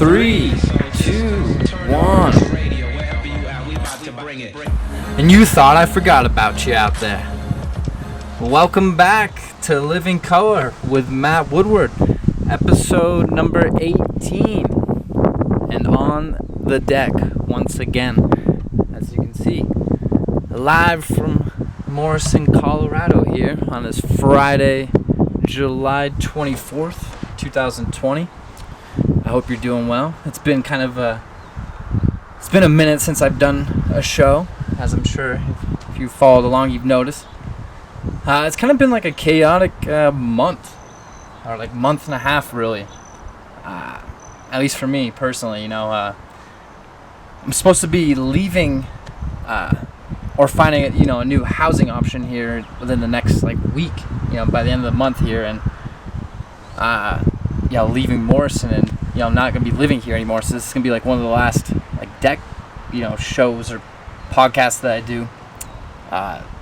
3, 2, 1. And you thought I forgot about you out there. Welcome back to Living Color with Matt Woodward, episode number 18. And on the deck, once again, as you can see, live from Morrison, Colorado here on this Friday, July 24th, 2020. I hope you're doing well. It's been a minute since I've done a show, as I'm sure if you followed along, you've noticed. It's kind of been like a chaotic month, or like month and a half, really. At least for me personally, I'm supposed to be leaving or finding a new housing option here within the next week, by the end of the month here, and leaving Morrison and not gonna be living here anymore. So this is gonna be one of the last deck shows or podcasts that I do,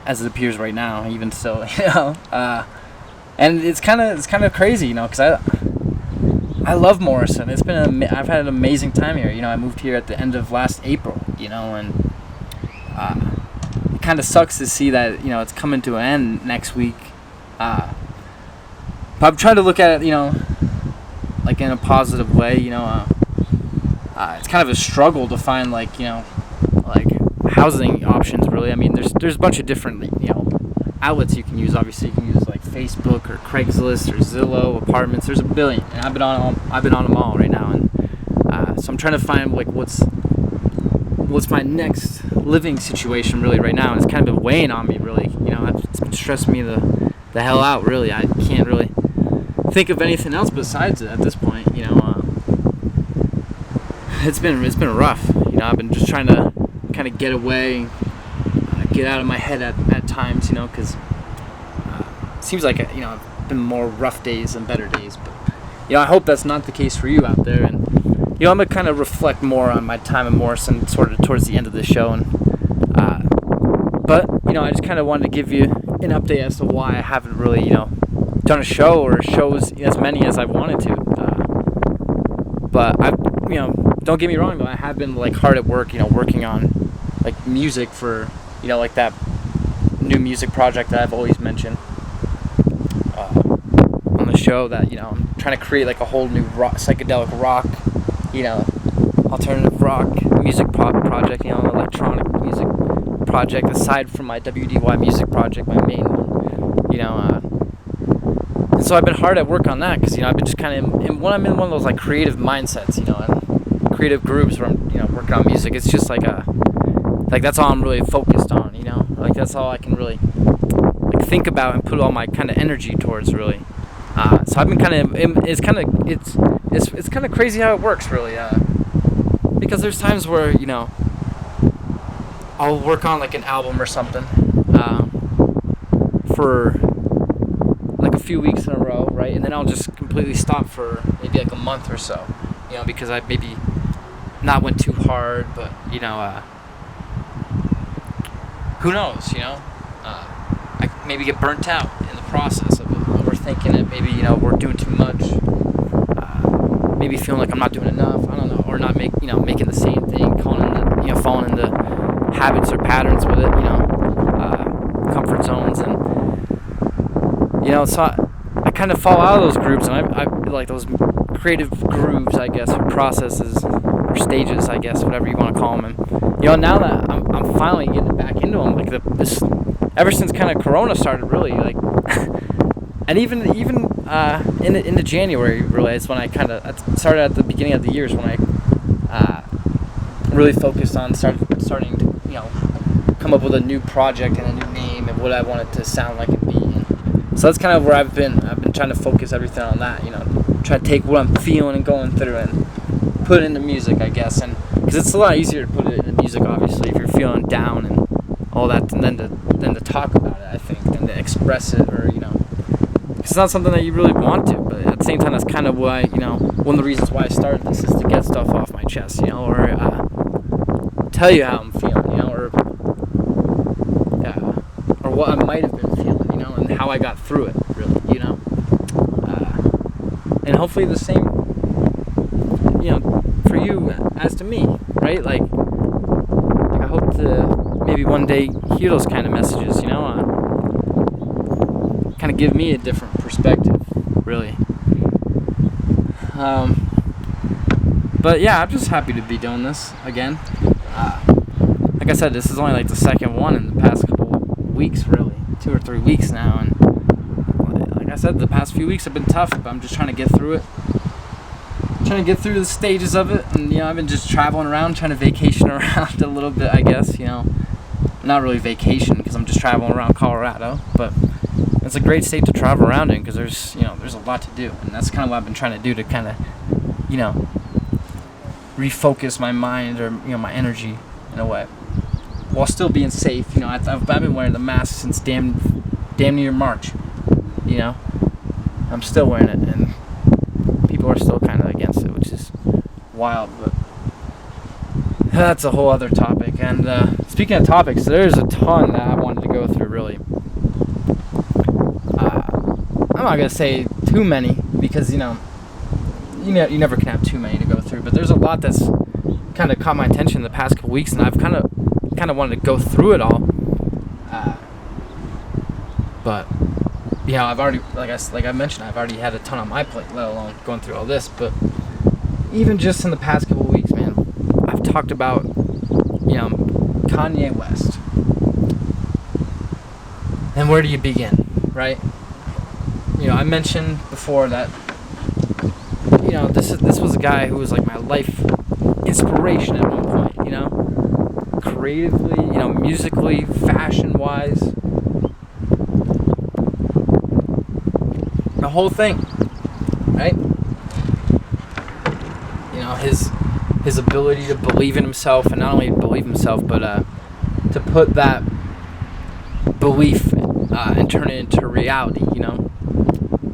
as it appears right now, even still, and it's kind of crazy, because I love Morrison. I've had an amazing time here. I moved here at the end of last April, and it kind of sucks to see that it's coming to an end next week. But I'm trying to look at it, in a positive way. It's kind of a struggle to find housing options, really. I mean, there's a bunch of different outlets you can use. Obviously, you can use Facebook or Craigslist or Zillow, apartments. There's a billion, and I've been on them all right now, and so I'm trying to find what's my next living situation really right now. And it's kind of been weighing on me, really. It's been stressing me the hell out, really. I can't really think of anything else besides it at this point. It's been rough. I've been just trying to kind of get away, get out of my head at times, because it seems like I've been more rough days than better days. But I hope that's not the case for you out there. And I'm gonna kind of reflect more on my time in Morrison sort of towards the end of the show. And but I just kind of wanted to give you an update as to why I haven't really done a show or shows as many as I wanted to. But I don't get me wrong though, I have been hard at work, working on music for that new music project that I've always mentioned on the show, that I'm trying to create a whole new psychedelic rock, alternative rock music project, electronic music project aside from my WDY music project, my main one, and so I've been hard at work on that because I've been just kind of I'm in one of those creative mindsets, and creative grooves where I'm working on music. It's just that's all I'm really focused on, that's all I can really think about and put all my kind of energy towards, really. So I've been it's kind of crazy how it works, really, because there's times where I'll work on an album or something for a few weeks in a row, right, and then I'll just completely stop for maybe a month or so, because I maybe not went too hard, but who knows, I maybe get burnt out in the process of overthinking it. Maybe we're doing too much, maybe feeling like I'm not doing enough, I don't know, or not making the same thing, falling into habits or patterns with it, comfort zones, and so I kind of fall out of those groups, and I like those creative grooves, I guess, or processes or stages, I guess, whatever you want to call them. And now that I'm finally getting back into them, this ever since kind of Corona started, really, and even into January, really, it's when I started at the beginning of the year, is when I really focused on starting to come up with a new project and a new name and what I want it to sound like and be. And so that's kind of where I've been trying to focus everything on that, try to take what I'm feeling and going through and put it into music, I guess, and because it's a lot easier to put it into music, obviously, if you're feeling down and all that, and then to talk about it, I think, and to express it, or it's not something that you really want to, but at the same time, that's kind of why, one of the reasons why I started this is to get stuff off my chest, or tell you how I'm feeling, or what I might have been feeling, and how I got through it, really, and hopefully the same, you as to me, right? Like I hope to maybe one day hear those kind of messages, kind of give me a different perspective, really. But yeah, I'm just happy to be doing this again. Like I said, this is only like the second one in the past couple weeks, really. 2 or 3 weeks now, and like I said, the past few weeks have been tough, but I'm just trying to get through it. Trying to get through the stages of it, and I've been just traveling around, trying to vacation around a little bit, I guess. Not really vacation because I'm just traveling around Colorado, but it's a great state to travel around in because there's a lot to do, and that's kind of what I've been trying to do to kind of refocus my mind or my energy in a way, while still being safe. I've been wearing the mask since damn near March. I'm still wearing it, and people are still kind of against it, which is wild. But that's a whole other topic. And speaking of topics, there's a ton that I wanted to go through. Really, I'm not gonna say too many because you never can have too many to go through. But there's a lot that's kind of caught my attention in the past couple weeks, and I've kind of wanted to go through it all. But I've already, like I mentioned, I've already had a ton on my plate, let alone going through all this. But even just in the past couple weeks, man, I've talked about Kanye West. And where do you begin, right? I mentioned before that this was a guy who was like my life inspiration at one point, creatively, musically, fashion-wise, the whole thing, right? His ability to believe in himself, and not only believe himself, but to put that belief and turn it into reality,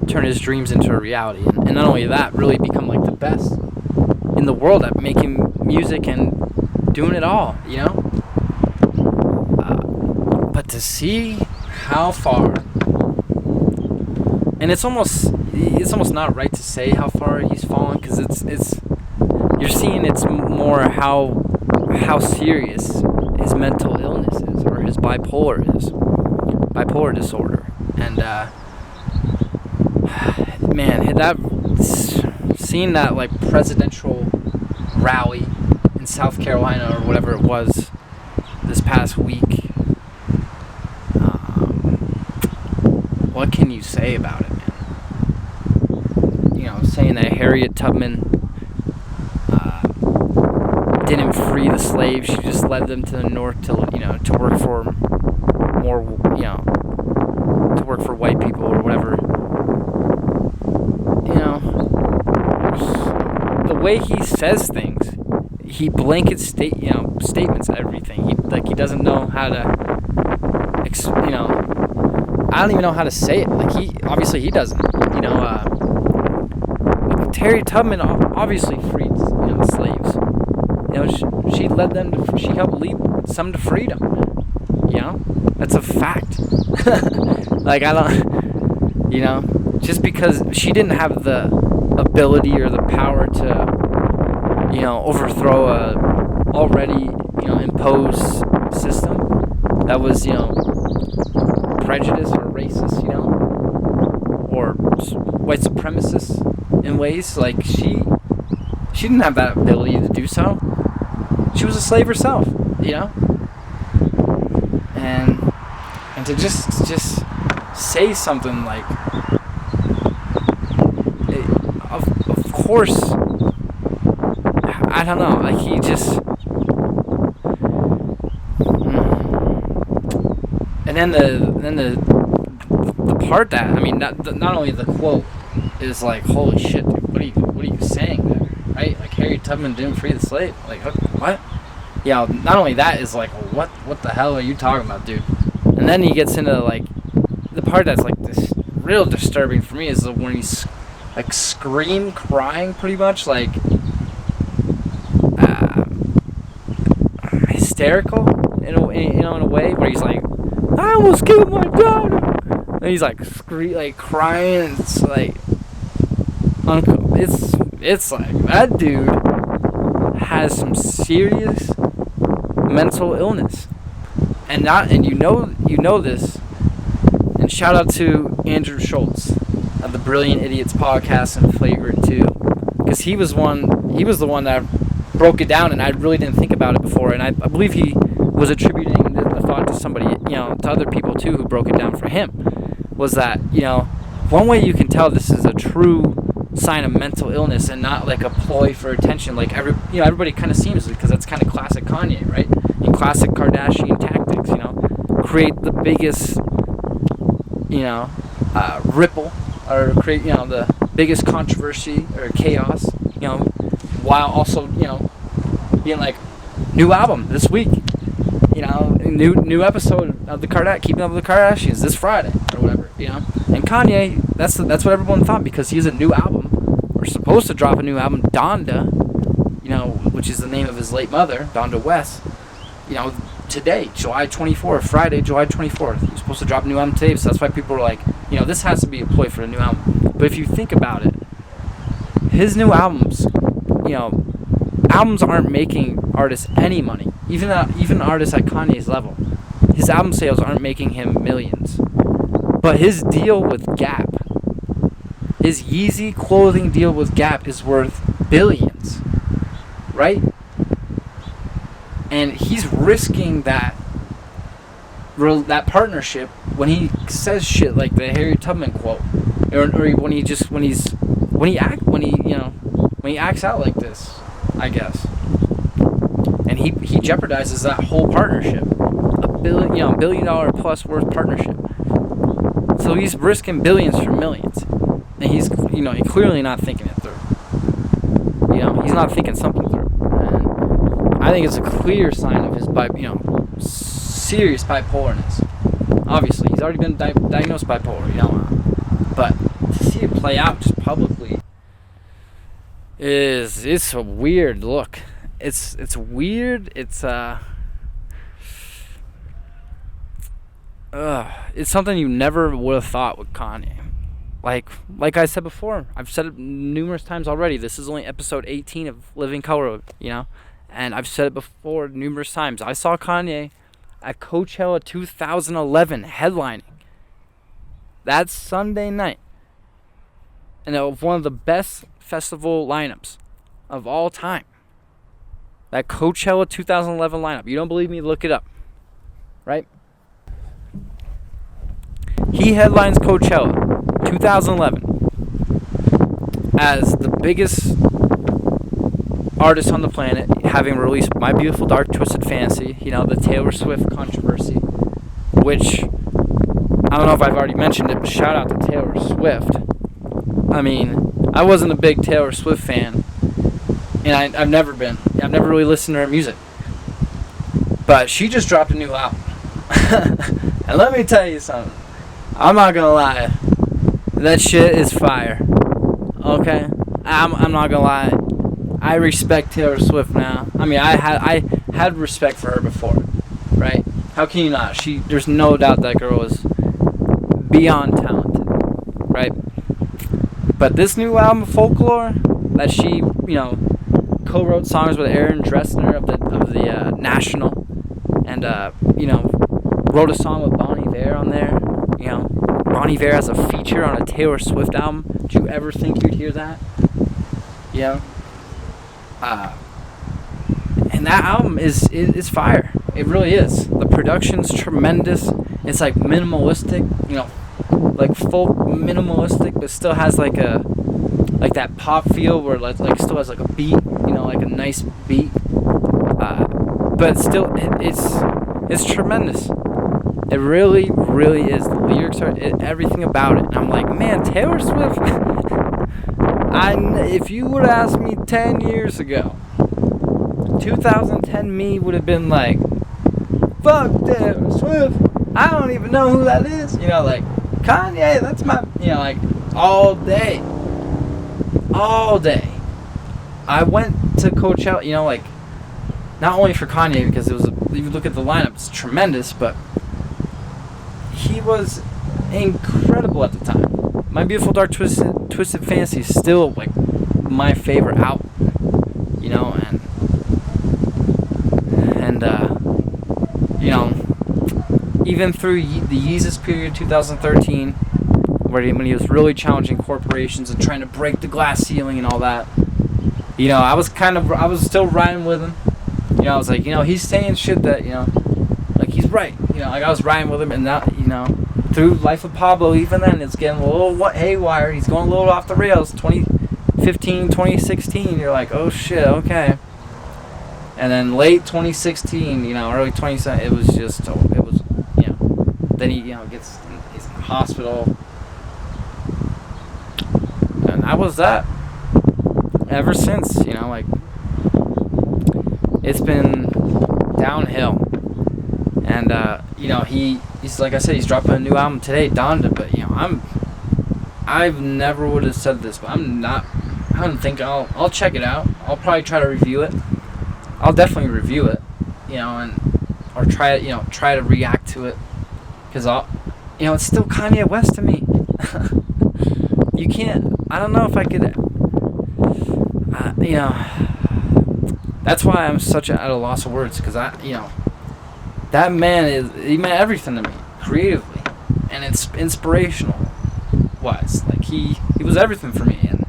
turn his dreams into a reality, and not only that, really become like the best in the world at making music and doing it all, but to see how far, and it's almost not right to say how far he's fallen, because it's you're seeing it's more how serious his mental illness is, or his bipolar disorder. And man, seeing that like presidential rally in South Carolina or whatever it was this past week, what can you say about it, man? Saying that Harriet Tubman didn't free the slaves; she just led them to the north to work for more, to work for white people or whatever. The way he says things, he blankets statements at everything. He doesn't know how to, I don't even know how to say it. Like he doesn't. Harriet Tubman obviously freed the slaves. She led them to, she helped lead some to freedom. That's a fact. Like I don't, just because she didn't have the ability or the power to, overthrow a already, imposed system that was, prejudice or racist, or white supremacist in ways. Like she didn't have that ability to do so. She was a slave herself, and to just say something like, of course, I don't know, like he just, and then the part that, not only the quote is like, holy shit, dude, what are you saying there, right? Like Harriet Tubman didn't free the slave, like what? Not only that is like, what the hell are you talking about, dude? And then he gets into like the part that's like this real disturbing for me is when he's like crying pretty much, like hysterical in a way where he's like, I almost killed my daughter, and he's like crying, and it's like it's like that dude has some serious mental illness, and you know this. And shout out to Andrew Schultz of the Brilliant Idiots podcast and Flagrant 2, because he was the one that broke it down, and I really didn't think about it before, and I believe he was attributing the thought to somebody, to other people too, who broke it down for him. Was that, one way you can tell this is a true sign of mental illness and not like a ploy for attention, like everybody kind of seems, because that's kind of classic Kanye, right? And classic Kardashian tactics, create the biggest, ripple, or create, the biggest controversy or chaos, while also, being like, new album this week, new episode of Keeping Up with the Kardashians this Friday or whatever, And Kanye, that's what everyone thought, because he has a new album, or supposed to drop a new album, Donda, which is the name of his late mother, Donda West, today, Friday, July 24th. He's supposed to drop a new album today, so that's why people are like, this has to be a ploy for the new album. But if you think about it, his new albums, albums aren't making artists any money. Even artists at Kanye's level, his album sales aren't making him millions. But his deal with Gap, his Yeezy clothing deal with Gap, is worth billions, right? And he's risking that partnership when he says shit like the Harriet Tubman quote, or when he acts out like this, I guess. And he jeopardizes that whole partnership, $1 billion plus worth partnership. So he's risking billions for millions, and he's clearly not thinking it through. He's not thinking something through. And I think it's a clear sign of his serious bipolarness. Obviously, he's already been diagnosed bipolar, but to see it play out just publicly it's a weird look. It's weird. It's something you never would have thought with Kanye. Like I said before, I've said it numerous times already. This is only episode 18 of Living Color, and I've said it before numerous times. I saw Kanye at Coachella 2011 headlining. That's Sunday night. And it was one of the best festival lineups of all time. That Coachella 2011 lineup. You don't believe me? Look it up. Right? He headlines Coachella 2011 as the biggest artist on the planet, having released My Beautiful Dark Twisted Fantasy, the Taylor Swift controversy, which, I don't know if I've already mentioned it, but shout out to Taylor Swift. I mean, I wasn't a big Taylor Swift fan, and I've never been. I've never really listened to her music. But she just dropped a new album. And let me tell you something. I'm not gonna lie. That shit is fire. Okay? I'm not gonna lie. I respect Taylor Swift now. I mean, I had respect for her before, right? How can you not? There's no doubt that girl is beyond talented, right? But this new album, Folklore, that she, co-wrote songs with Aaron Dressner of the National, and wrote a song with Bon Iver on there. Bon Iver has a feature on a Taylor Swift album. Did you ever think you'd hear that? And that album is fire. It really is. The production's tremendous. It's like minimalistic, like folk minimalistic, but still has like that pop feel where like still has like a beat, like a nice beat. But still, it's tremendous. It really, really is. The lyrics are everything about it. And I'm like, man, Taylor Swift. If you would have asked me 10 years ago, 2010 me would have been like, fuck Taylor Swift. I don't even know who that is. Like Kanye, that's my, like all day. All day. I went to Coachella, like not only for Kanye, because it was, if you look at the lineup, it's tremendous, but he was incredible at the time. My Beautiful Dark Twisted Fantasy is still like my favorite album, and even through the Yeezus period, 2013, when he was really challenging corporations and trying to break the glass ceiling and all that. You know, I was still riding with him. You know, I was like, you know, he's saying shit that, you know, like he's right. You know, like I was riding with him, and now, you know, through Life of Pablo, even then it's getting a little haywire. He's going a little off the rails. 2015, 2016, you're like, oh shit, okay. And then late 2016, you know, early 2017, it was, you know, then he, you know, he's in the hospital. And that was that. Ever since, you know, like, it's been downhill. And, you know, he's, like I said, he's dropping a new album today, Donda, but, you know, I've never would have said this, but I don't think I'll check it out. I'll probably try to review it. I'll definitely review it, you know, or try to react to it, because you know, it's still Kanye West to me. You can't, I don't know if I could, you know, that's why I'm such at a loss of words, because you know, that man he meant everything to me, creatively, and it's inspirational wise. Like he was everything for me, and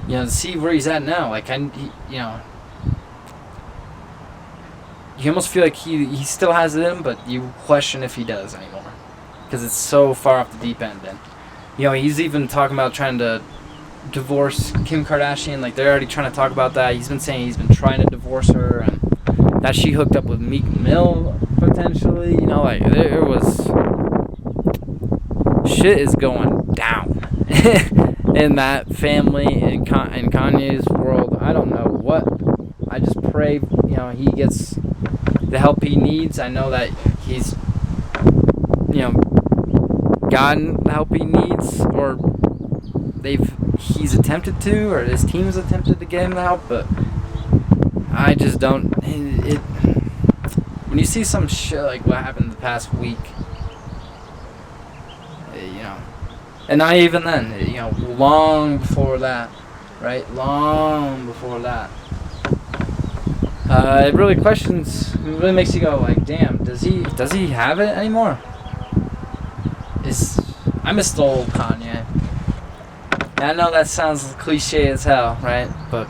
you know, to see where he's at now, like you know, you almost feel like he still has it in him, but you question if he does anymore, because it's so far off the deep end. And you know, he's even talking about trying to divorce Kim Kardashian. Like, they're already trying to talk about that. He's been saying he's been trying to divorce her, and that she hooked up with Meek Mill potentially. You know, like, there was shit is going down in that family, in Kanye's world. I don't know what. I just pray, you know, he gets the help he needs. I know that he's, you know, gotten the help he needs, or he's attempted to, or his team's attempted to get him the help, but I just don't. When you see some shit like what happened the past week, you know, and not even then, you know, long before that, right? Long before that, it really makes you go like, damn, does he have it anymore? I miss the old Kanye. And I know that sounds cliche as hell, right? But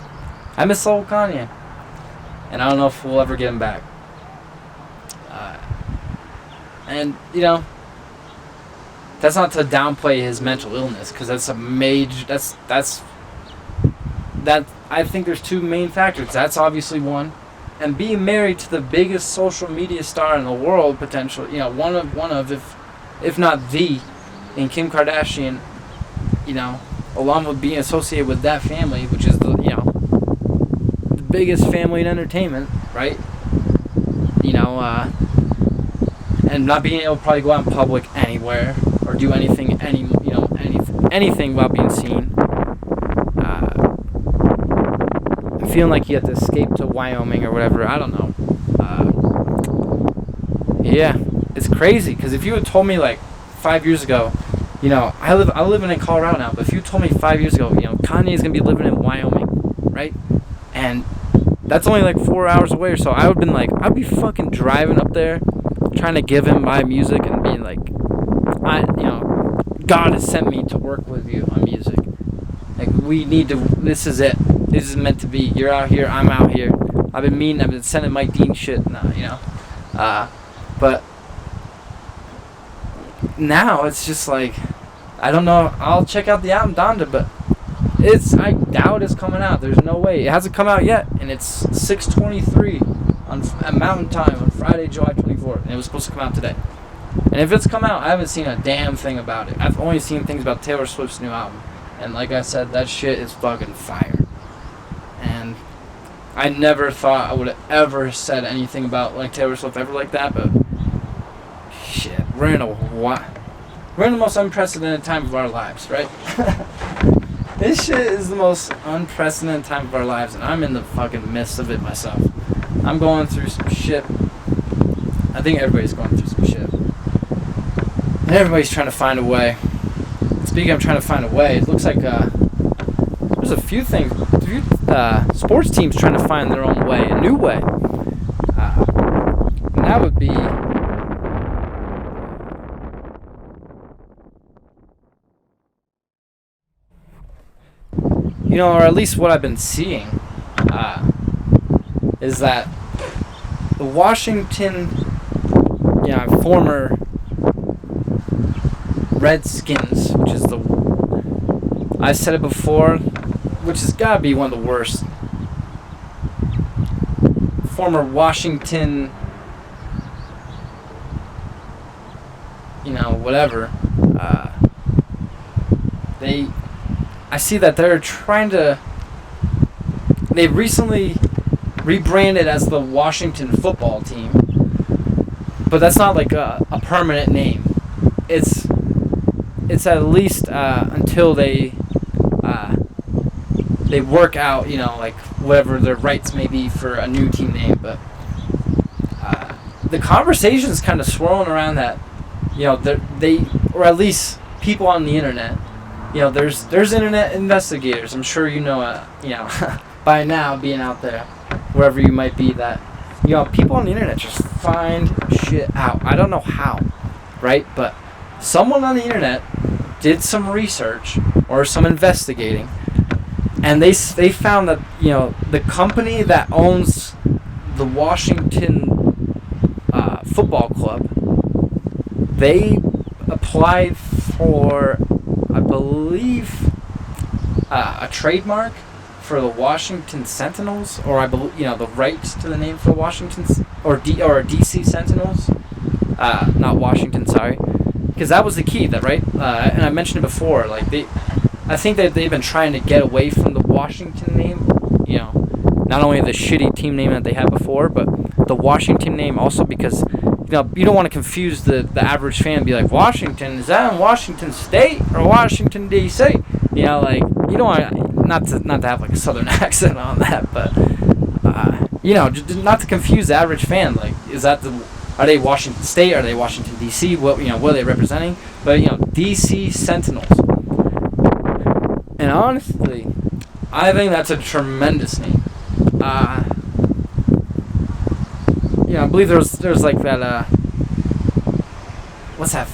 I miss the old Kanye. And I don't know if we'll ever get him back. And, you know, that's not to downplay his mental illness, because that's a major, I think there's two main factors. That's obviously one. And being married to the biggest social media star in the world, potentially, you know, one of, if not the, in Kim Kardashian, you know, along with being associated with that family, which is the, you know, the biggest family in entertainment, right? You know, and not being able to probably go out in public anywhere or do anything without being seen. Feeling like you have to escape to Wyoming or whatever. I don't know. Yeah, it's crazy, because if you had told me like 5 years ago, you know, I live in Colorado now, but if you told me 5 years ago, you know, Kanye's gonna be living in Wyoming, right? And that's only like 4 hours away or so. I'd be fucking driving up there, trying to give him my music and being like, you know, God has sent me to work with you on music. Like, this is it. This is meant to be. You're out here, I'm out here. I've been sending Mike Dean shit now, you know. But now it's just like, I don't know. I'll check out the album Donda, but I doubt it's coming out. There's no way. It hasn't come out yet, and it's 6:23 at Mountain Time on Friday, July 24th, and it was supposed to come out today. And if it's come out, I haven't seen a damn thing about it. I've only seen things about Taylor Swift's new album, and like I said, that shit is fucking fire. And I never thought I would have ever said anything about like Taylor Swift ever like that, but shit, we're in the most unprecedented time of our lives, right? This shit is the most unprecedented time of our lives, and I'm in the fucking midst of it myself. I'm going through some shit. I think everybody's going through some shit. And everybody's trying to find a way. Speaking of trying to find a way, it looks like there's a few sports teams trying to find their own way, a new way. And that would be or at least what I've been seeing, is that the Washington, former Redskins, which is I've said it before, which has got to be one of the worst. Former Washington, whatever. I see that they're trying to. They recently rebranded as the Washington Football Team, but that's not like a permanent name. It's at least until they work out, like whatever their rights may be for a new team name. But the conversation is kind of swirling around that, or at least people on the internet. There's internet investigators. I'm sure by now, being out there, wherever you might be, that people on the internet just find shit out. I don't know how, right? But someone on the internet did some research or some investigating, and they found that the company that owns the Washington Football Club, they applied for, I believe, a trademark for the Washington Sentinels, or I believe the rights to the name for the Washingtons or DC Sentinels, not Washington, sorry, because that was the key, right? And I mentioned it before, like I think that they've been trying to get away from the Washington name, not only the shitty team name that they had before, but the Washington name also, because you don't want to confuse the average fan and be like, Washington, is that in Washington State or Washington D.C.? You don't want not to have like a southern accent on that, but just not to confuse the average fan. Like, are they Washington State? Are they Washington D.C.? What are they representing? But DC Sentinels. And honestly, I think that's a tremendous name. I believe there's like that. What's that?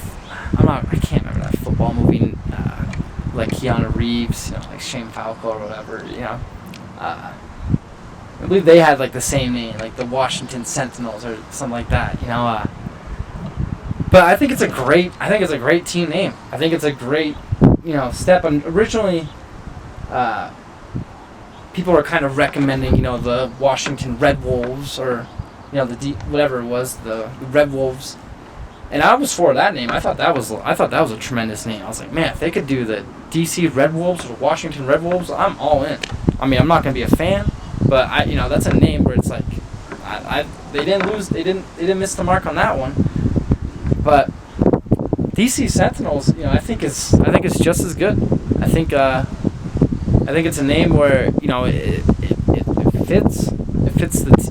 I can't remember that football movie. Like Keanu Reeves, like Shane Falco or whatever. I believe they had like the same name, like the Washington Sentinels or something like that. But I think it's a great team name. I think it's a great step. And originally, people were kind of recommending the Washington Red Wolves, or whatever it was, the Red Wolves, and I was for that name. I thought that was a tremendous name. I was like, man, if they could do the DC Red Wolves or Washington Red Wolves, I'm all in. I mean, I'm not gonna be a fan, but that's a name where it's like, they didn't miss the mark on that one. But DC Sentinels, I think it's just as good. I think it's a name where it fits.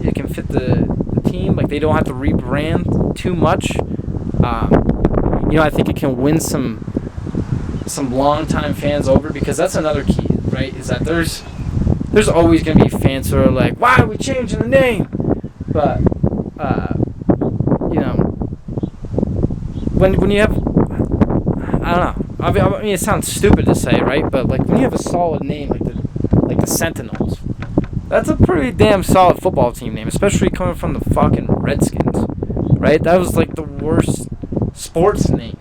It can fit the team. Like, they don't have to rebrand too much. I think it can win some longtime fans over, because that's another key, right? Is that there's always gonna be fans who are like, why are we changing the name? But when you have, I don't know. I mean, it sounds stupid to say, right? But like, when you have a solid name like the Sentinels, that's a pretty damn solid football team name, especially coming from the fucking Redskins, right? That was like the worst sports name,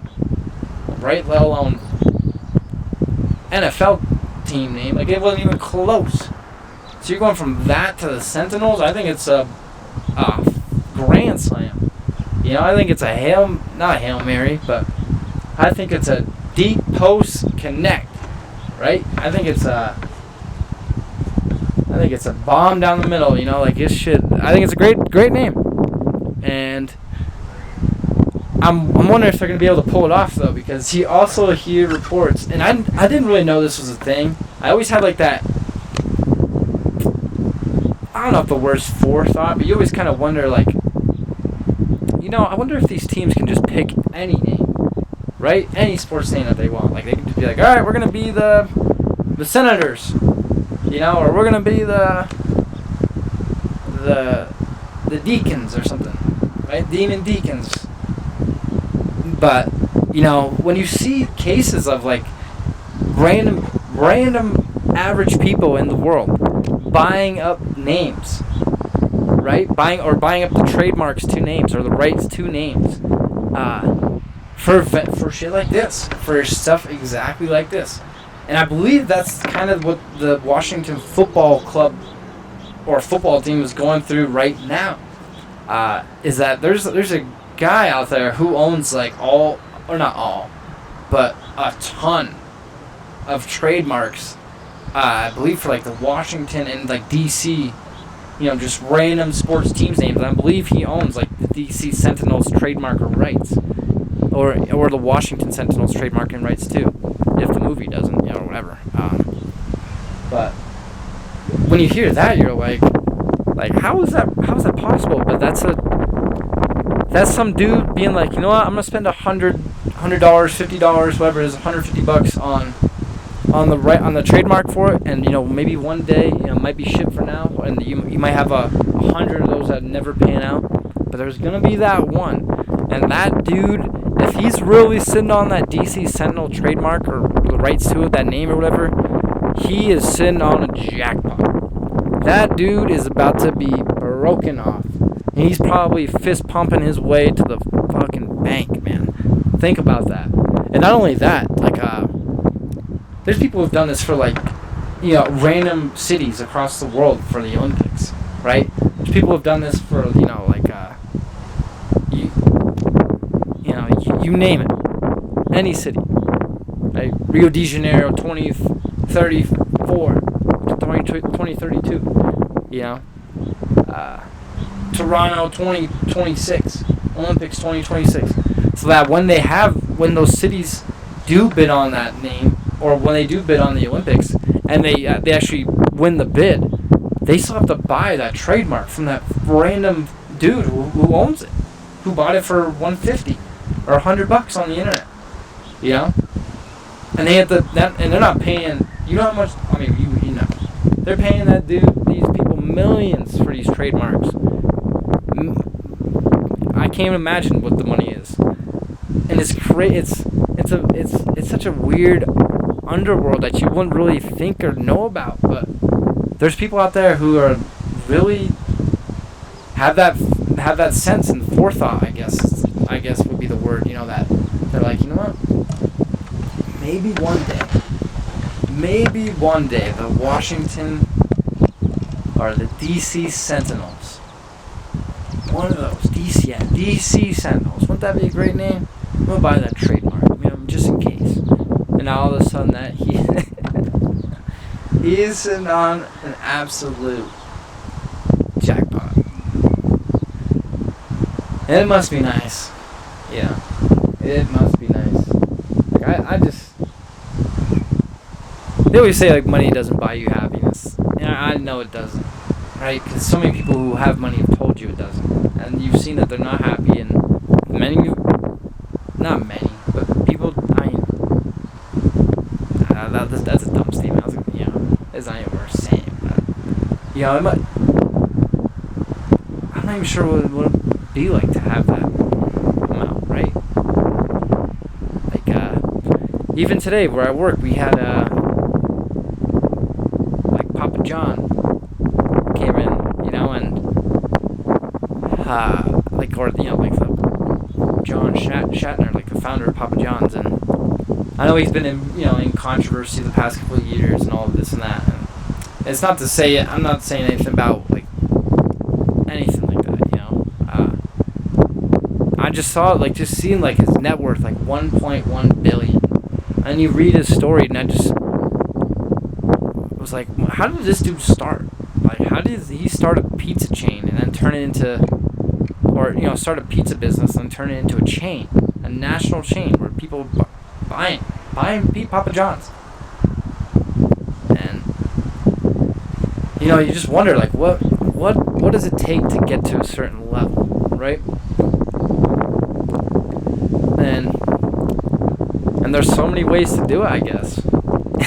right? Let alone NFL team name. Like, it wasn't even close. So you're going from that to the Sentinels? I think it's a grand slam. I think it's not a Hail Mary, but I think it's a deep post connect, right? I think it's a bomb down the middle, like this shit. I think it's a great name. And I'm wondering if they're going to be able to pull it off, though, because he also here reports, and I didn't really know this was a thing. I always had like that, I don't know if the word's forethought, but you always kind of wonder, like, I wonder if these teams can just pick any name, right? Any sports name that they want. Like, they can just be like, all right, we're going to be the Senators, or we're going to be the Deacons or something, right? Demon Deacons. But, when you see cases of, like, random average people in the world buying up names, right? Buying up the trademarks to names or the rights to names, for shit like this, for stuff exactly like this. And I believe that's kind of what the Washington Football Club or football team is going through right now. Is that there's a guy out there who owns like all, or not all, but a ton of trademarks. I believe for like the Washington and like DC, just random sports teams names. And I believe he owns like the DC Sentinels trademark rights, or the Washington Sentinels trademark and rights too, if the movie doesn't, whatever. But when you hear that, you're like how is that possible? But that's some dude being like, you know what, I'm gonna spend $100, $50, whatever it is, $150 on the trademark for it, and maybe one day it might be shipped for now, and you might have 100 of those that never pan out, but there's gonna be that one, and that dude, if he's really sitting on that DC Sentinel trademark or the rights to it, that name or whatever, he is sitting on a jackpot. That dude is about to be broken off. And he's probably fist pumping his way to the fucking bank, man. Think about that. And not only that, there's people who've done this for random cities across the world for the Olympics, right? There's people who've done this for you name it, any city, right? Rio de Janeiro 2034, 2032, Toronto 2026, Olympics 2026, so that when those cities do bid on that name, or when they do bid on the Olympics, and they actually win the bid, they still have to buy that trademark from that random dude who owns it, who bought it for $150 or $100 on the internet, and they have to and they're not paying. You know how much? I mean, they're paying these people millions for these trademarks. I can't imagine what the money is, and it's such a weird underworld that you wouldn't really think or know about. But there's people out there who are really have that sense and forethought. I guess would be the word. That they're like, what? Maybe one day, the Washington or the DC Sentinels, one of those, DC Sentinels, wouldn't that be a great name? I'm going to buy that trademark, just in case. And all of a sudden that he is sitting on an absolute jackpot. And it must be nice. Yeah, it must be nice. I just... They always say money doesn't buy you happiness. I know it doesn't, right? Because so many people who have money have told you it doesn't, and you've seen that they're not happy. And not many, but people. That's a dumb statement. I was like, it's not even worth saying. But I'm not even sure what it would be like to have that amount, right? Even today, where I work, we had Papa John came in, and the John Shatner, the founder of Papa John's, and I know he's been in controversy the past couple of years and all of this and that. And it's not to say I'm not saying anything about anything like that, I just saw it, just seeing his net worth 1.1 billion, and you read his story, and I just was like, how did this dude start? How did he start a pizza chain and then turn it into, or start a pizza business and turn it into a chain, a national chain where people buying Papa John's, and you just wonder what does it take to get to a certain level, right? And there's so many ways to do it, I guess.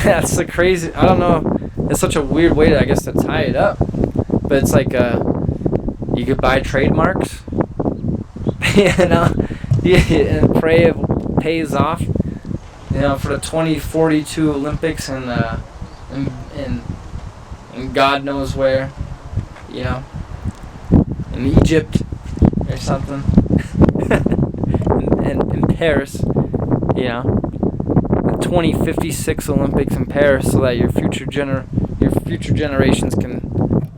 That's the crazy. I don't know. It's such a weird way to tie it up, but it's you could buy trademarks, and pray it pays off, for the 2042 Olympics in in God knows where, in Egypt or something, in Paris, the 2056 Olympics in Paris, so that your future generations can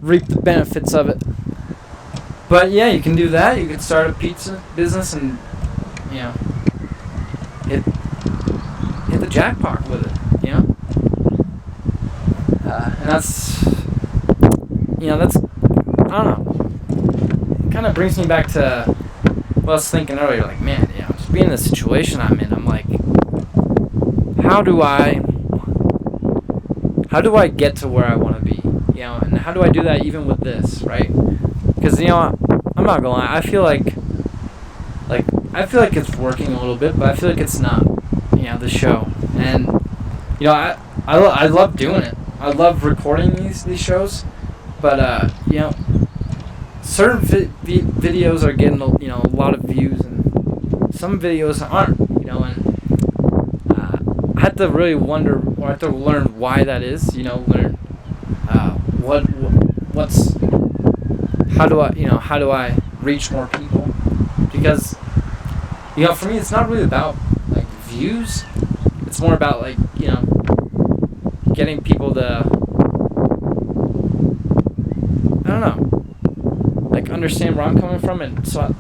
reap the benefits of it. But yeah, you can do that. You could start a pizza business and hit the jackpot with it. And that's I don't know. It kind of brings me back to what I was thinking earlier. Like, man, just being in the situation I'm in, I'm like, how do I get to where I want to be? And how do I do that even with this, right? Because I'm not gonna lie, I feel like it's working a little bit, but I feel like it's not. The show, and I love doing it. I love recording these shows, but certain videos are getting a lot of views, and some videos aren't. And I have to really wonder, or I have to learn why that is. Learn how do I reach more people? Because for me, it's not really about like views. It's more about like getting people to, I don't know, like understand where I'm coming from, and so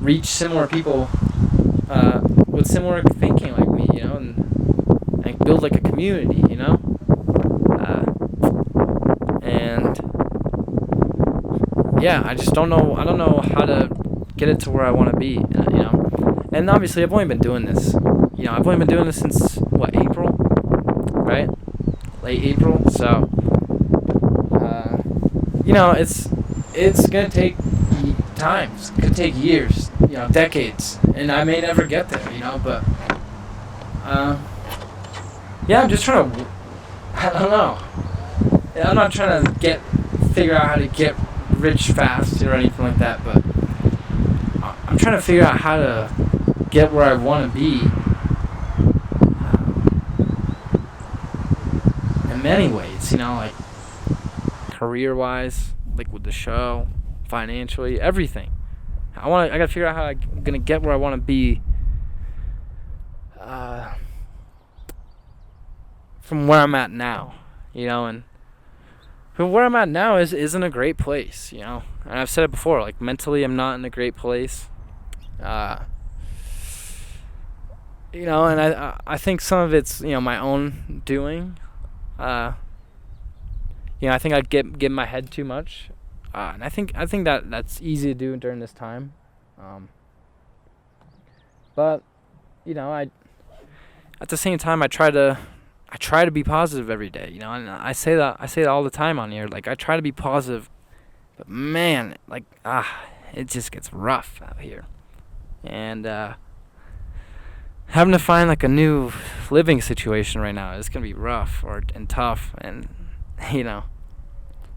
reach similar people with similar thinking like me, and build like a community, and I just don't know. I don't know how to get it to where I want to be, And obviously, I've only been doing this. I've only been doing this since April, right? Late April. So, it's gonna take time. It's gonna take years, decades, and I may never get there, But, I'm just trying to. I don't know. I'm not trying to figure out how to get rich fast or anything like that, but I'm trying to figure out how to get where I want to be in many ways, like career-wise, like with the show, financially, everything. I gotta figure out how I'm gonna get where I want to be from where I'm at now, and where I'm at now isn't a great place, and I've said it before, like mentally I'm not in a great place, and I think some of it's my own doing. I think I get in my head too much, and I think that's easy to do during this time, but I at the same time I try to be positive every day, and I say that all the time on here. Like, I try to be positive, but man, like, it just gets rough out here. And having to find like a new living situation right now is gonna be rough and tough. And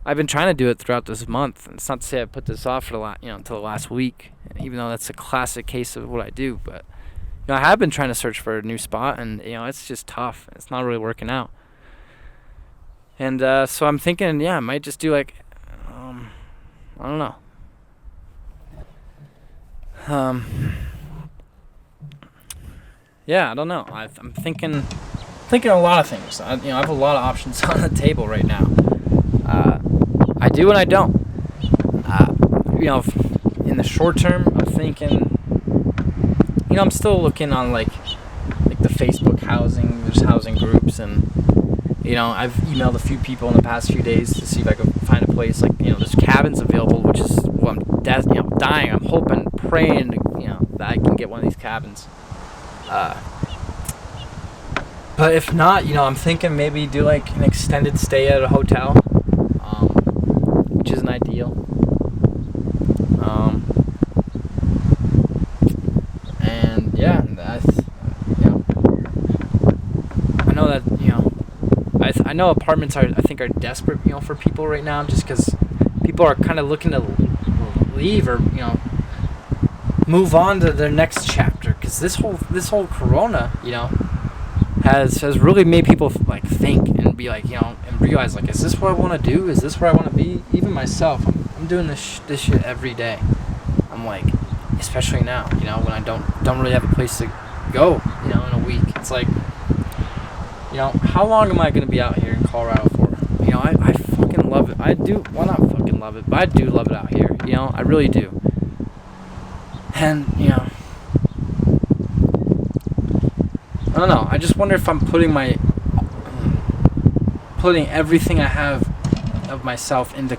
I've been trying to do it throughout this month. And it's not to say I put this off for until the last week, even though that's a classic case of what I do. But I have been trying to search for a new spot, and it's just tough. It's not really working out. And so I'm thinking, I might just do like, I don't know. I don't know. I'm thinking a lot of things. I have a lot of options on the table right now. I do and I don't. In the short term, I'm thinking. I'm still looking on like the Facebook housing. There's housing groups, and I've emailed a few people in the past few days to see if I can find a place. Like there's cabins available, which is what I'm dying. I'm hoping, praying, that I can get one of these cabins. But if not, I'm thinking maybe do like an extended stay at a hotel, which isn't ideal. And that's, I know that, I know apartments I think are desperate, for people right now, just because people are kind of looking to leave or, move on to their next chapter, because this whole corona, has really made people like think and be like, and realize like, is this what I want to do? Is this where I want to be? Even myself, I'm doing this shit every day. I'm like, especially now, when I don't really have a place to go, in a week. It's like, how long am I going to be out here in Colorado for? I fucking love it. I do, well, not fucking love it, but I do love it out here. I really do. And, I don't know. I just wonder if I'm putting everything I have of myself into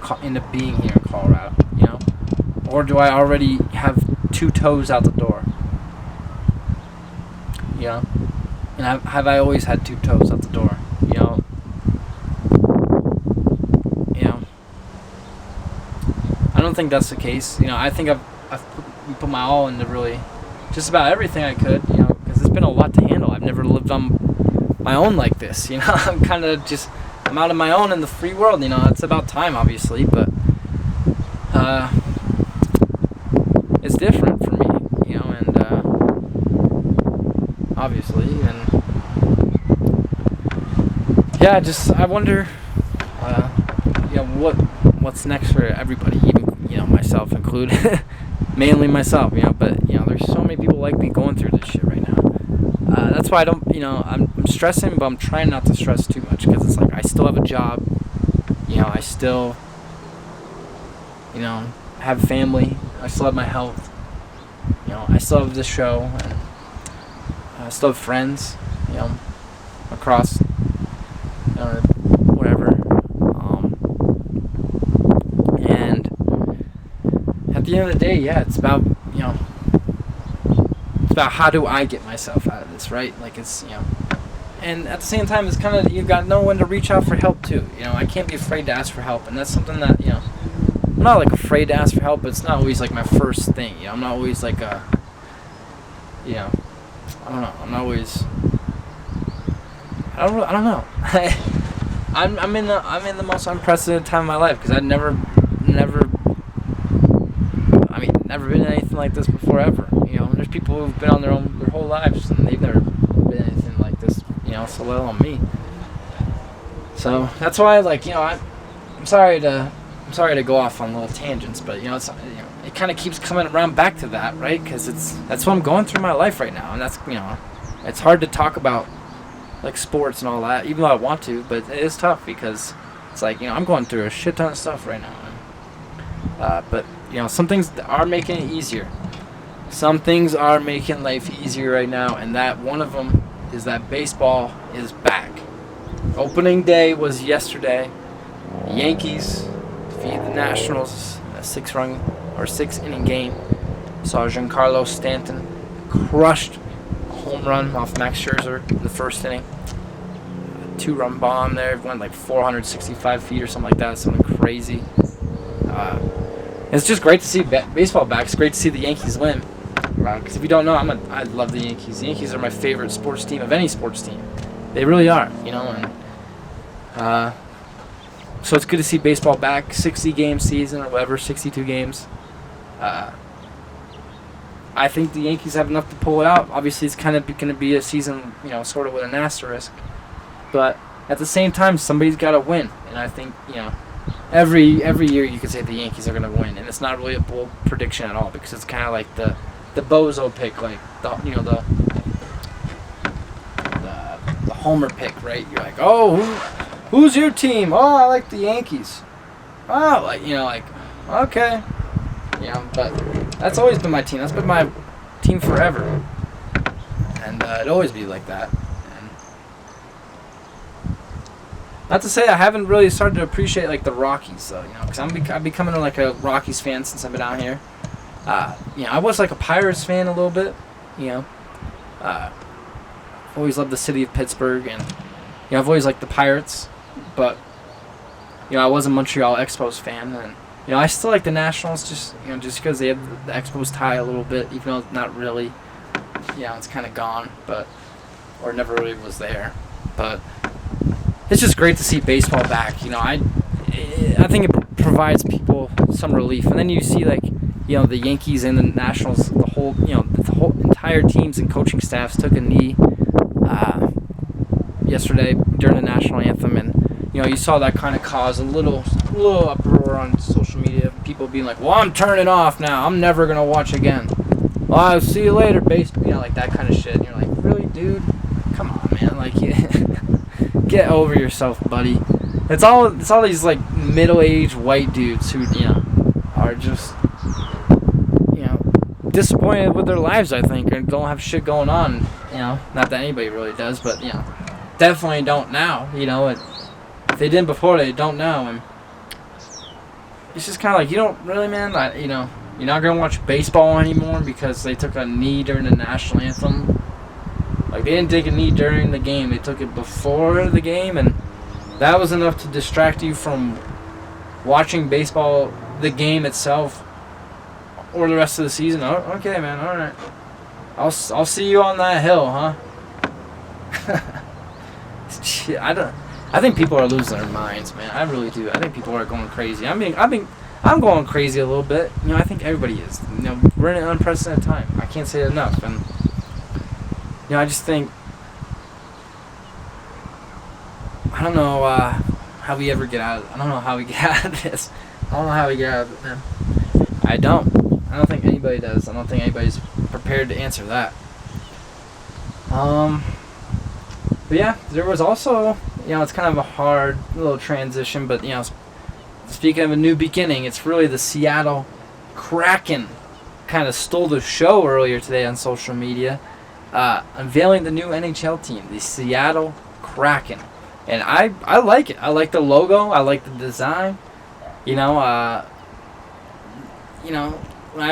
being here in Colorado, or do I already have 2 toes out the door? And have I always had 2 toes out the door? I don't think that's the case. I think I've put my all into really just about everything I could. Because it's been a lot to handle. I've never lived on my own like this. I'm kind of I'm out on my own in the free world. It's about time, obviously, but it's different for me. And obviously, and yeah, I wonder, what's next for everybody, even myself included, mainly myself, but there's so many people like me going through this shit right now. That's why I don't, I'm stressing, but I'm trying not to stress too much, because it's like I still have a job, I still, have family, I still have my health, I still have this show, and I still have friends, across, whatever, and at the end of the day, yeah, it's about, it's about how do I get myself out of this, right? Like, it's, and at the same time, it's kind of, you've got to know when to reach out for help, too. I can't be afraid to ask for help, and that's something that, I'm not, like, afraid to ask for help, but it's not always, like, my first thing, I'm not always, like, I don't know, I'm not always, I don't know, I'm in the most unprecedented time of my life, because I've never been in anything like this before, ever. There's people who've been on their whole lives, and they've never been anything like this, so let alone me. So that's why, like, I'm sorry to go off on little tangents, but it's, it kind of keeps coming around back to that, right? Because that's what I'm going through in my life right now, and that's, it's hard to talk about, like, sports and all that, even though I want to, but it is tough, because it's like, I'm going through a shit ton of stuff right now, but some things are making it easier. Some things are making life easier right now, and that one of them is that baseball is back. Opening day was yesterday. Yankees defeated the Nationals in a 6-inning game. Saw Giancarlo Stanton crushed a home run off Max Scherzer in the first inning. A 2-run bomb there, went like 465 feet or something like that, something crazy. It's just great to see baseball back. It's great to see the Yankees win. Because if you don't know, I love the Yankees. The Yankees are my favorite sports team of any sports team. They really are, and so it's good to see baseball back. 60-game season or whatever, 62 games. I think the Yankees have enough to pull it out. Obviously, it's kind of going to be a season, sort of with an asterisk. But at the same time, somebody's got to win, and I think, every year you could say the Yankees are going to win, and it's not really a bold prediction at all, because it's kind of like the bozo pick, like the homer pick, right? You're like, oh, who's your team? Oh, I like the Yankees. Oh, like okay, but that's always been my team. That's been my team forever, and it'll always be like that. And not to say I haven't really started to appreciate like the Rockies, though, because I'm becoming like a Rockies fan since I've been out here. I was like a Pirates fan a little bit, always loved the city of Pittsburgh, and I've always liked the Pirates, but I was a Montreal Expos fan, and I still like the Nationals just because they have the Expos tie a little bit, even though it's not really, it's kind of gone, or never really was there, but it's just great to see baseball back. I think it provides people some relief, and then you see like. The Yankees and the Nationals, the whole entire teams and coaching staffs took a knee yesterday during the national anthem, and you saw that kind of cause a little uproar on social media. People being like, "Well, I'm turning off now. I'm never gonna watch again. Well, I'll see you later, base." Like that kind of shit. And you're like, really, dude? Come on, man. Like, get over yourself, buddy. It's all these like middle-aged white dudes who are just disappointed with their lives, I think, and don't have shit going on. Not that anybody really does, but definitely don't now. If they didn't before, they don't now, and it's just kind of like, you don't really, man. You're not gonna watch baseball anymore because they took a knee during the national anthem. Like, they didn't take a knee during the game; they took it before the game, and that was enough to distract you from watching baseball, the game itself, or the rest of the season. Oh, okay, man. All right. I'll see you on that hill, huh? Shit, I think people are losing their minds, man. I really do. I think people are going crazy. I'm going crazy a little bit. I think everybody is. We're in an unprecedented time. I can't say it enough. And I just think, I don't know how we ever get out of it. I don't know how we get out of this. I don't know how we get out of it, man. I don't think anybody does. I don't think anybody's prepared to answer that. But yeah, there was also, it's kind of a hard little transition, but, speaking of a new beginning, it's really the Seattle Kraken kind of stole the show earlier today on social media, unveiling the new NHL team, the Seattle Kraken. And I like it. I like the logo. I like the design. When I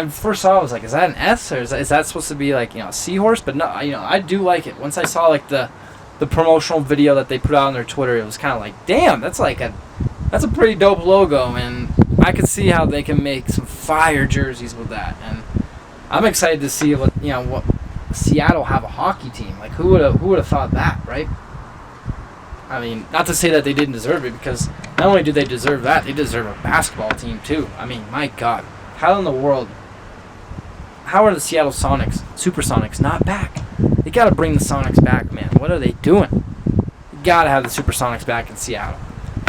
first saw it, I was like, is that an S, or is that supposed to be like, a seahorse? But no, I do like it. Once I saw like the promotional video that they put out on their Twitter, it was kind of like, damn, that's a pretty dope logo, and I could see how they can make some fire jerseys with that. And I'm excited to see what Seattle have a hockey team. Like, who would have thought that, right? I mean, not to say that they didn't deserve it, because not only do they deserve that, they deserve a basketball team too. I mean, my God, how in the world? How are the Seattle Supersonics not back? They gotta bring the Sonics back, man. What are they doing? You gotta have the Supersonics back in Seattle.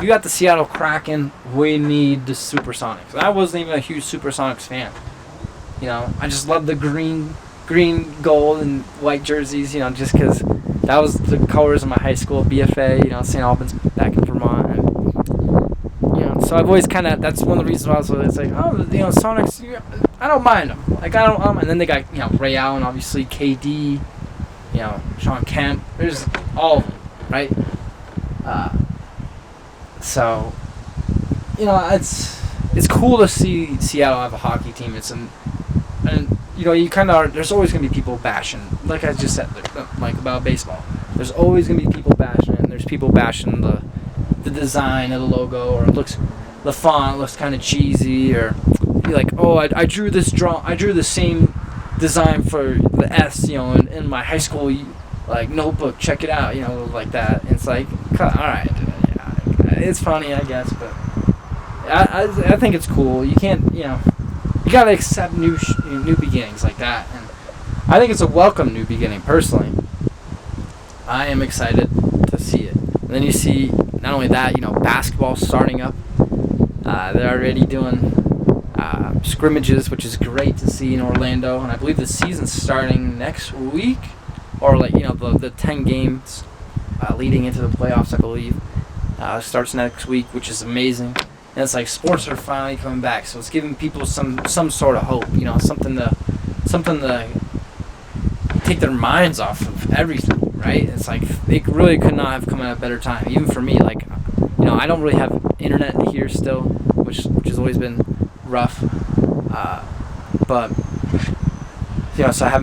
You got the Seattle Kraken. We need the Supersonics. I wasn't even a huge Supersonics fan. I just love the green, gold, and white jerseys. Just because that was the colors of my high school BFA. St. Albans back in Vermont. And, so I've always kind of, that's one of the reasons why I was like, Sonics. I don't mind them. Like, I don't. And then they got Ray Allen, obviously, KD. Sean Kemp. There's all of them, right? So, it's cool to see Seattle have a hockey team. You kind of are. There's always gonna be people bashing, like I just said, like about baseball. There's always gonna be people bashing it, and there's people bashing the design of the logo, or the font looks kind of cheesy, or you're like, oh, I drew the same design for the S, in my high school like notebook. Check it out, like that. And it's like, all right, yeah, it's funny, I guess, but I think it's cool. You can't, you gotta accept new beginnings like that, and I think it's a welcome new beginning. Personally, I am excited to see it. And then you see not only that, basketball starting up. They're already doing scrimmages, which is great to see in Orlando, and I believe the season's starting next week, or the 10 games leading into the playoffs, I believe, starts next week, which is amazing. And it's like sports are finally coming back, so it's giving people some sort of hope, something to take their minds off of everything, right? It's like it really could not have come at a better time, even for me. Like, I don't really have internet here still, which has always been rough. But so I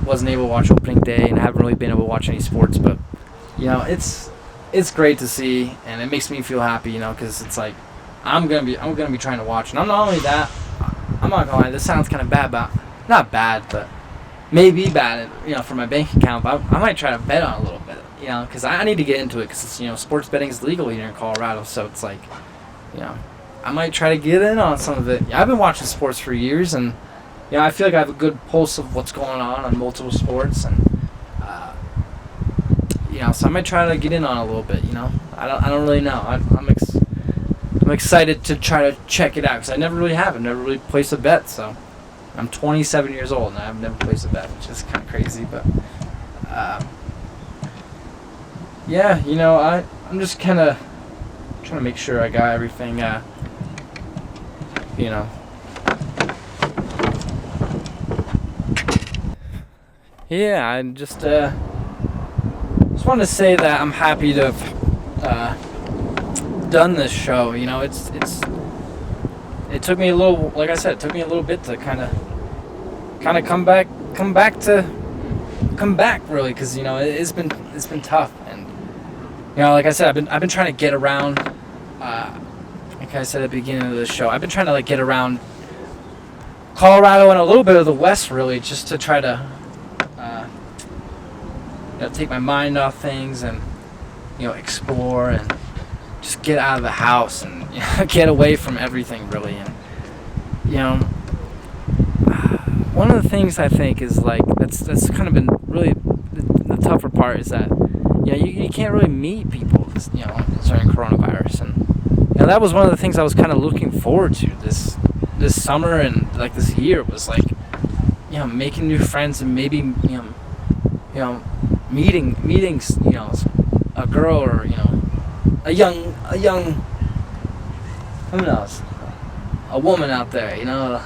wasn't able to watch opening day, and I haven't really been able to watch any sports. But it's great to see, and it makes me feel happy, because it's like I'm gonna be trying to watch. And I'm not only that, I'm not gonna lie, this sounds kind of bad, but not bad, but maybe bad, for my bank account. But I might try to bet on a little bit, because I need to get into it, because sports betting is legal here in Colorado, so it's like, I might try to get in on some of it. I've been watching sports for years, and I feel like I have a good pulse of what's going on multiple sports, and so I might try to get in on a little bit. I don't really know. I'm excited to try to check it out because I never really have. I've never really placed a bet. So I'm 27 years old and I've never placed a bet, which is kind of crazy. But yeah, I'm just kind of trying to make sure I got everything. Yeah, I just wanted to say that I'm happy to have done this show. It took me a little, like I said, it took me a little bit to kind of come back really, because it's been tough, and like I said, I've been trying to get around. Like I said at the beginning of the show, I've been trying to get around Colorado and a little bit of the West, really, just to try to take my mind off things and explore and just get out of the house and get away from everything, really. And one of the things I think is that's kind of been really the tougher part is that you can't really meet people during coronavirus, and that was one of the things I was kind of looking forward to this summer and this year was making new friends and maybe meeting a girl or a young who knows, a woman out there, a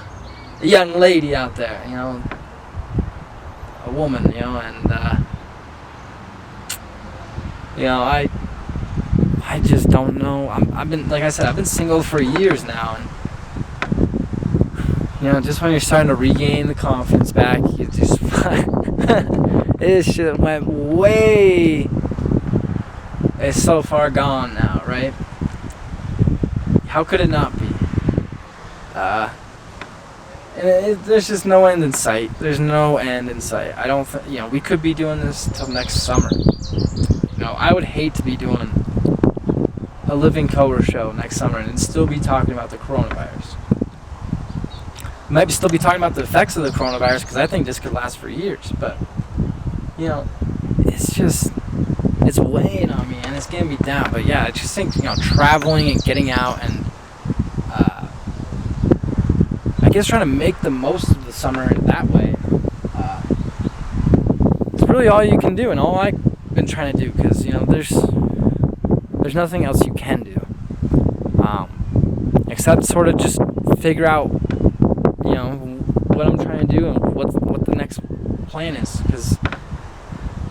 young lady out there, a woman, and I just don't know. I've been, like I said, I've been single for years now, and just when you're starting to regain the confidence back, you just this shit went way. It's so far gone now, right? How could it not be? And there's just no end in sight. There's no end in sight. I don't think, we could be doing this till next summer. I would hate to be doing a Living Color show next summer and still be talking about the coronavirus. Might still be talking about the effects of the coronavirus because I think this could last for years. But, it's weighing on me and it's getting me down. But yeah, I just think, traveling and getting out and I guess trying to make the most of the summer that way. It's really all you can do and all I've been trying to do because, there's nothing else you can do. Except sort of just figure out, what I'm trying to do and what the next plan is. Because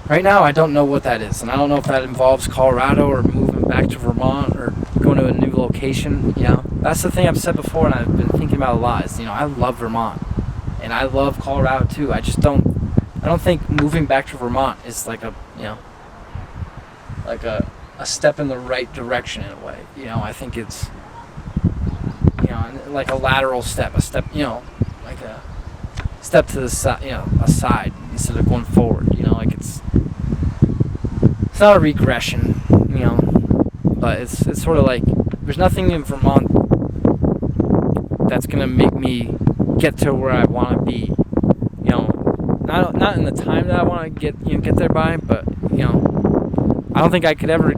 right now I don't know what that is. And I don't know if that involves Colorado or moving back to Vermont or going to a new location. That's the thing I've said before and I've been thinking about a lot is, I love Vermont. And I love Colorado too. I don't think moving back to Vermont is like a step in the right direction in a way. I think it's, like a lateral step, like a step to the side, aside instead of going forward. It's not a regression, but it's sort of like there's nothing in Vermont that's gonna make me get to where I want to be. Not in the time that I want to get there by, but I don't think I could ever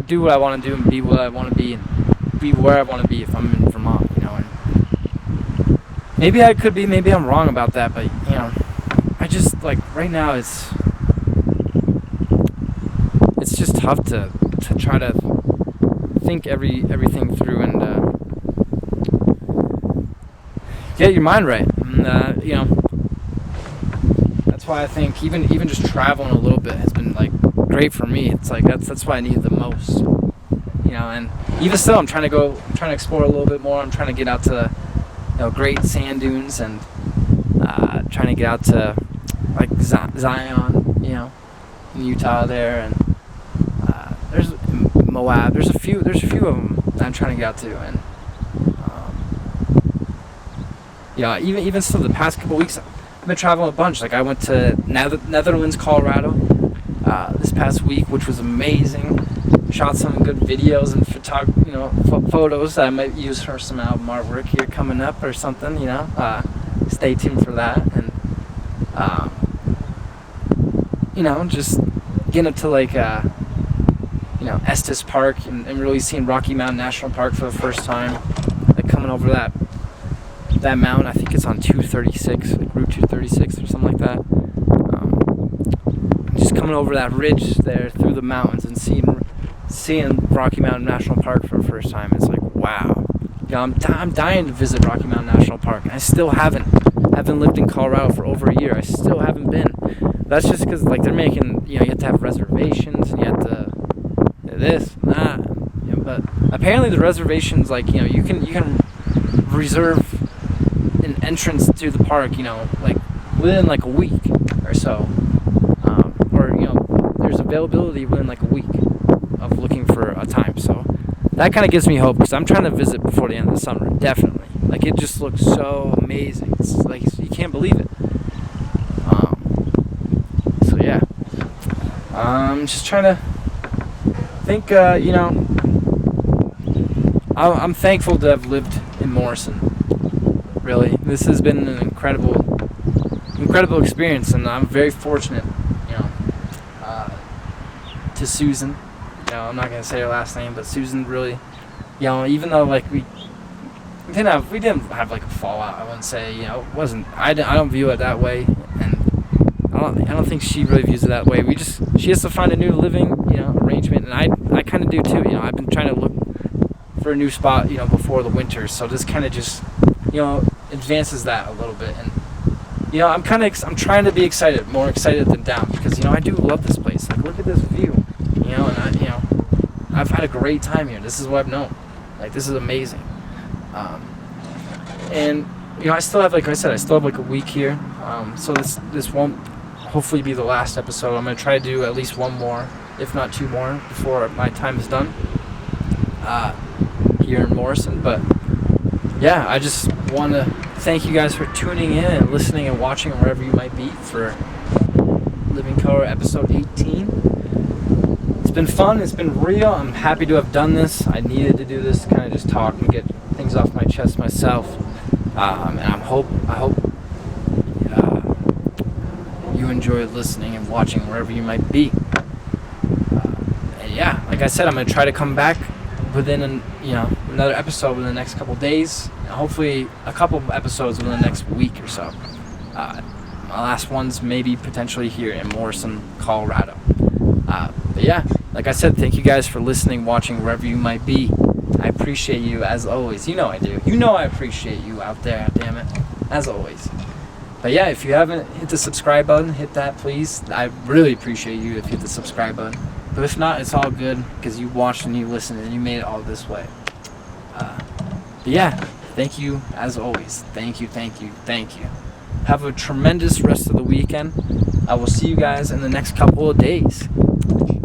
do what I want to do and be what I want to be and be where I want to be if I'm in Vermont. And maybe I could be, maybe I'm wrong about that, but I just right now it's just tough to try to think everything through and get your mind right. And that's why I think even just traveling a little bit has been great for me. It's that's what I need the most. And even still I'm trying to explore a little bit more. I'm trying to get out to great sand dunes and trying to get out to Zion, in Utah there, and there's Moab. There's a few of them that I'm trying to get out to, and even still the past couple weeks I've been traveling a bunch. I went to Netherlands, Colorado this past week, which was amazing. Shot some good videos and photos that I might use for some album artwork here coming up or something. Stay tuned for that. And just getting up to like Estes Park and really seeing Rocky Mountain National Park for the first time, like coming over that mountain. I think it's on 236, like Route 236 or something like that. Just coming over that ridge there through the mountains and seeing Rocky Mountain National Park for the first time. It's like, wow. I'm dying to visit Rocky Mountain National Park, and I still haven't. I've been lived in Colorado for over a year. I still haven't been. That's just because like they're making, you have to have reservations, and you have to this and that. But apparently the reservations, like you can reserve an entrance to the park, like within like a week or so, or there's availability within like a week of looking for a time. So that kind of gives me hope, because I'm trying to visit before the end of the summer, definitely. Like, it just looks so amazing. It's like you can't believe it. So yeah, I'm just trying to think. I'm thankful to have lived in Morrison. Really, this has been an incredible experience, and I'm very fortunate, to Susan. I'm not gonna say her last name, but Susan really, even though like we didn't have like a fallout, I wouldn't say, it wasn't. I don't view it that way, and I don't think she really views it that way. She has to find a new living, arrangement, and I kind of do too. I've been trying to look for a new spot, before the winter, so this kind of just, advances that a little bit, and I'm trying to be excited, more excited than down, because I do love this place. Like, look at this view, and I've had a great time here. This is what I've known. Like, this is amazing. And I still have, like I said, like a week here. So this won't hopefully be the last episode. I'm gonna try to do at least one more, if not two more, before my time is done here in Morrison. But yeah, I just want to thank you guys for tuning in and listening and watching wherever you might be for Living Color episode 18. It's been fun. It's been real. I'm happy to have done this. I needed to do this, kind of just talk and get things off my chest myself. And I hope you enjoy listening and watching wherever you might be. And yeah, like I said, I'm gonna try to come back within another episode within the next couple days. And hopefully a couple episodes within the next week or so. My last one's maybe potentially here in Morrison, Colorado. But yeah, like I said, thank you guys for listening, watching, wherever you might be. I appreciate you, as always. I do. I appreciate you out there, damn it. As always. But yeah, if you haven't hit the subscribe button, hit that, please. I really appreciate you if you hit the subscribe button. But if not, it's all good, because you watched and you listened and you made it all this way. But yeah, thank you, as always. Thank you. Have a tremendous rest of the weekend. I will see you guys in the next couple of days.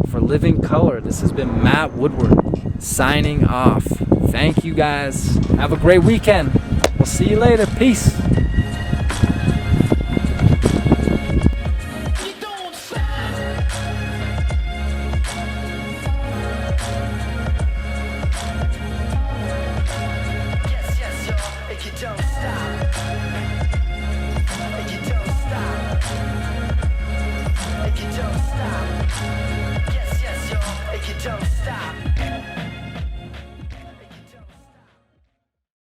For Living Color, this has been Matt Woodward signing off. Thank you guys. Have a great weekend. We'll see you later. Peace.